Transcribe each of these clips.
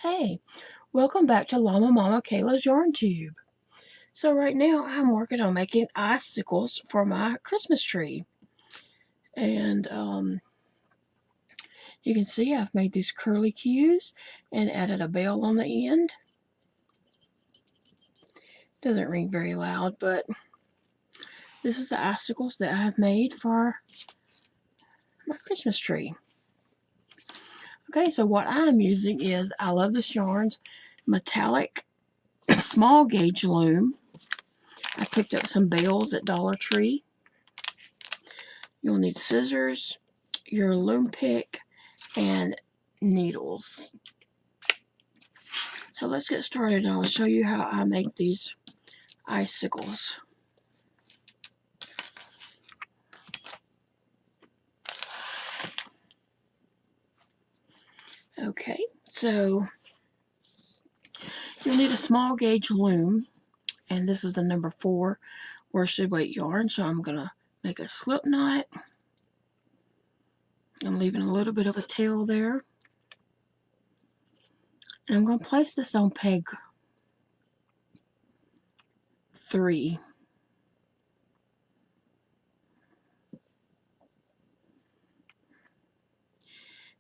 Hey, welcome back to LlamaMamaKayla's Yarn Tube. So right now I'm working on making icicles for my Christmas tree. And you can see I've made these curly cues and added a bell on the end. Doesn't ring very loud, but this is the icicles that I have made for my Christmas tree. Okay, so what I'm using is, I love this yarn's metallic small gauge loom. I picked up some bells at Dollar Tree. You'll need scissors, your loom pick, and needles. So let's get started. I'll show you how I make these icicles. Okay, so you'll need a small gauge loom, and this is the number 4 worsted weight yarn. So I'm going to make a slip knot. I'm leaving a little bit of a tail there. And I'm going to place this on peg 3.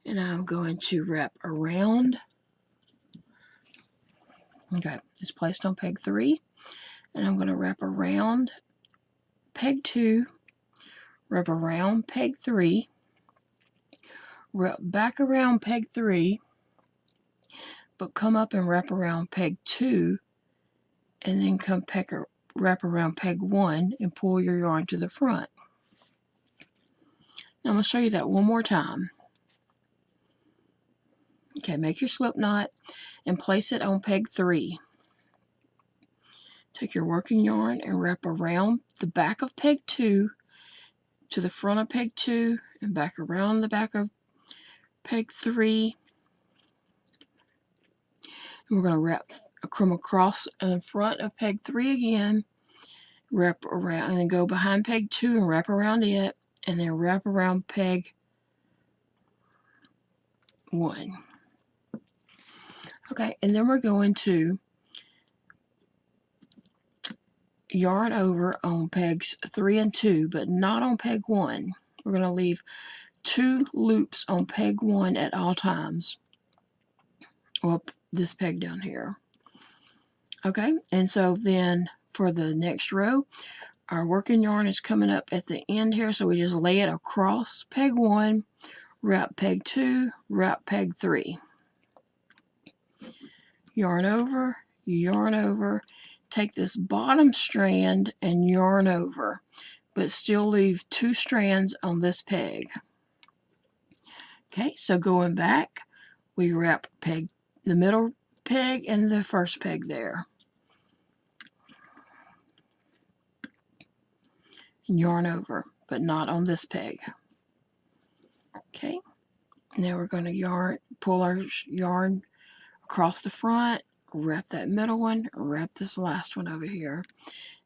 And I'm going to wrap around. Okay, it's placed on peg 3. And I'm going to wrap around peg 2, wrap around peg 3, wrap back around peg 3, but come up and wrap around peg 2, and then wrap around peg 1 and pull your yarn to the front. Now I'm going to show you that one more time. Okay, make your slip knot and place it on peg 3. Take your working yarn and wrap around the back of peg 2 to the front of peg 2 and back around the back of peg 3. And we're going to wrap come across in front of peg 3 again, wrap around, and then go behind peg 2 and wrap around it, and then wrap around peg 1. Okay, and then we're going to yarn over on pegs 3 and 2, but not on peg 1. We're going to leave 2 loops on peg 1 at all times. Well, this peg down here. Okay, and so then for the next row, our working yarn is coming up at the end here, so we just lay it across peg 1, wrap peg 2, wrap peg 3. Yarn over, take this bottom strand and yarn over, but still leave 2 strands on this peg. Okay, so going back, we wrap peg, the middle peg and the first peg there. And yarn over, but not on this peg. Okay, now we're going to pull our yarn across the front, wrap that middle one, wrap this last one over here.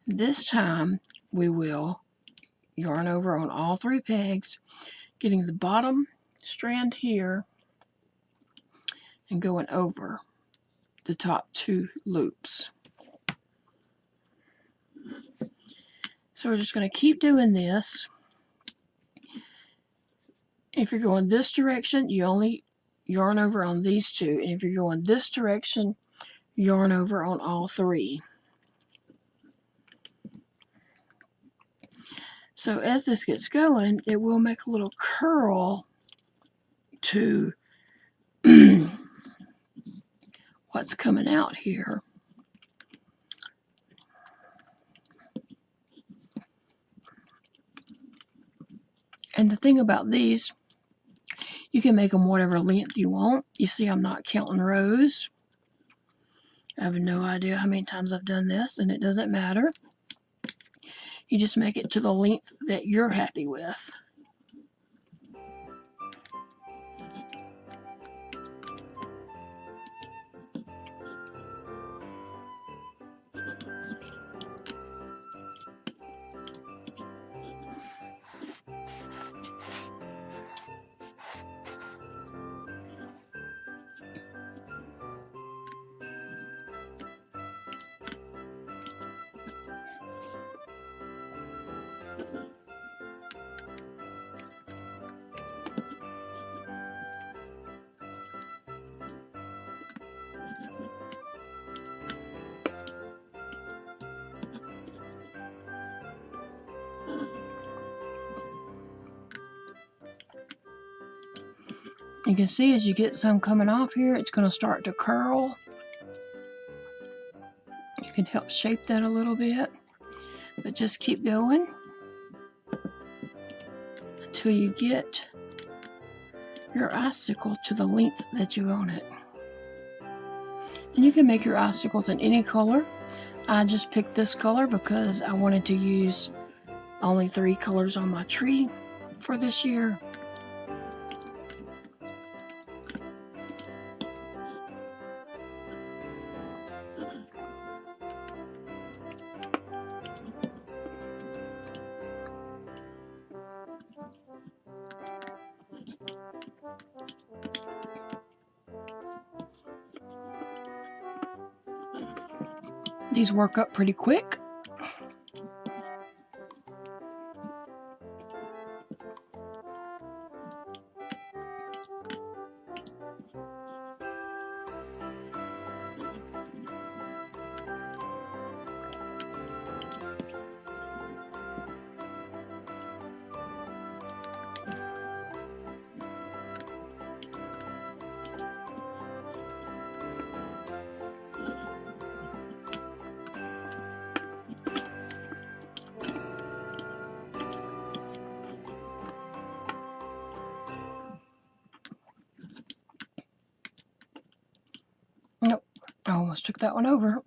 This time we will yarn over on all 3 pegs, getting the bottom strand here and going over the top 2 loops. So we're just going to keep doing this. If you're going this direction, you only yarn over on these 2, and if you're going this direction, yarn over on all 3. So as this gets going, it will make a little curl to what's coming out here. And the thing about these, you can make them whatever length you want. You see, I'm not counting rows. I have no idea how many times I've done this, and it doesn't matter. You just make it to the length that you're happy with. You can see as you get some coming off here, it's going to start to curl. You can help shape that a little bit, but just keep going until you get your icicle to the length that you want it. And you can make your icicles in any color. I just picked this color because I wanted to use only 3 colors on my tree for this year. These work up pretty quick. Nope, I almost took that one over.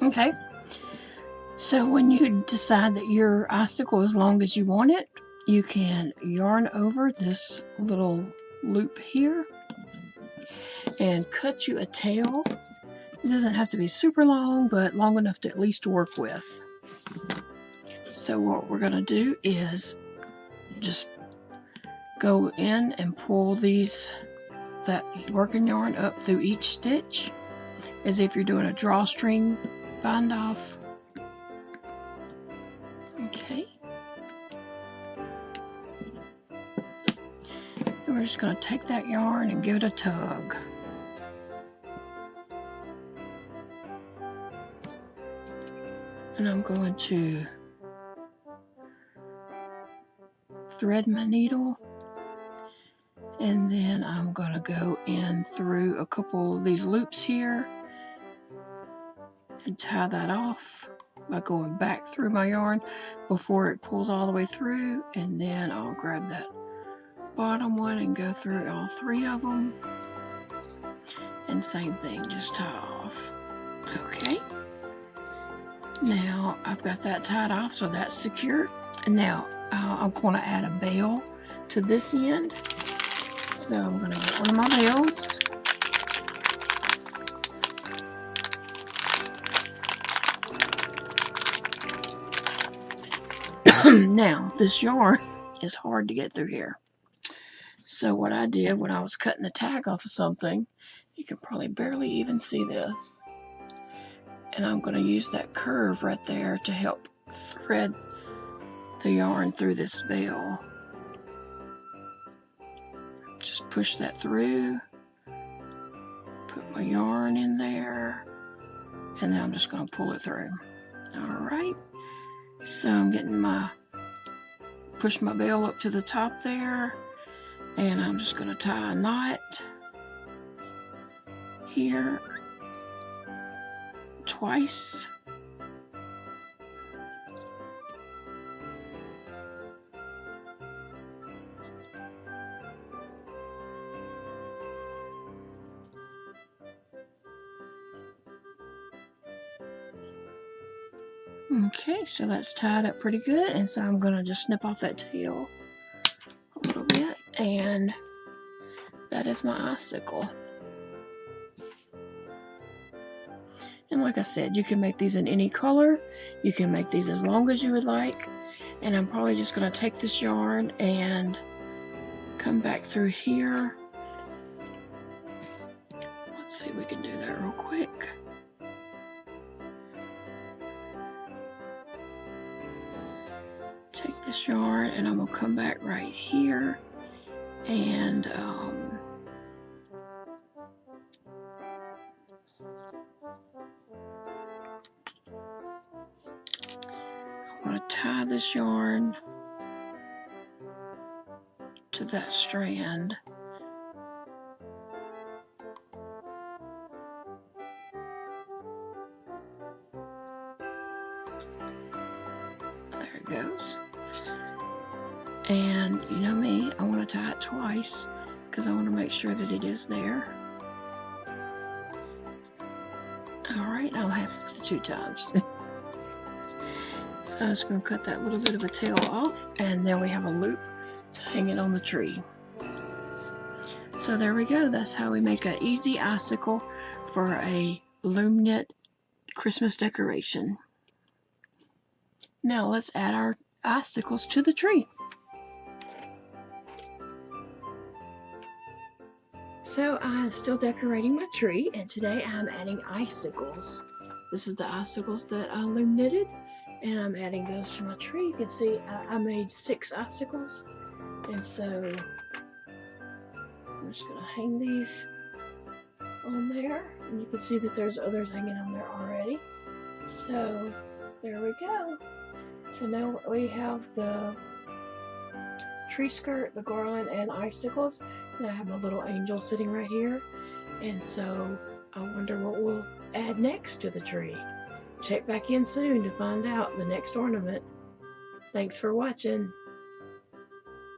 Okay, so when you decide that your icicle is long as you want it, you can yarn over this little loop here and cut you a tail. It doesn't have to be super long, but long enough to at least work with. So what we're going to do is just go in and pull that working yarn up through each stitch as if you're doing a drawstring bind off. Okay. And we're just going to take that yarn and give it a tug. And I'm going to thread my needle, and then I'm going to go in through a couple of these loops here and tie that off by going back through my yarn before it pulls all the way through, and then I'll grab that bottom one and go through all three of them, and same thing, just tie off. Okay, now I've got that tied off, so that's secure. And now I'm going to add a bail to this end, so I'm going to get one of my bails. Now, this yarn is hard to get through here. So what I did when I was cutting the tag off of something, you can probably barely even see this. And I'm going to use that curve right there to help thread the yarn through this bail. Just push that through, put my yarn in there, and then I'm just going to pull it through. All right. So I'm getting push my bail up to the top there, and I'm just going to tie a knot here twice. Okay, so that's tied up pretty good, and so I'm going to just snip off that tail a little bit, and that is my icicle. And like I said, you can make these in any color. You can make these as long as you would like. And I'm probably just going to take this yarn and come back through here. Let's see if we can do that real quick. Take this yarn and I'm going to come back right here and I'm going to tie this yarn to that strand. There it goes. And you know me, I want to tie it twice because I want to make sure that it is there. Alright, I'll have it 2 times. So I'm just going to cut that little bit of a tail off, and then we have a loop to hang it on the tree. So there we go. That's how we make an easy icicle for a loom knit Christmas decoration. Now let's add our icicles to the tree. So I'm still decorating my tree, and today I'm adding icicles. This is the icicles that I loom knitted, and I'm adding those to my tree. You can see I made 6 icicles, and so I'm just going to hang these on there, and you can see that there's others hanging on there already. So there we go. So now we have the tree skirt, the garland, and icicles. And I have my little angel sitting right here. And so I wonder what we'll add next to the tree. Check back in soon to find out the next ornament. Thanks for watching.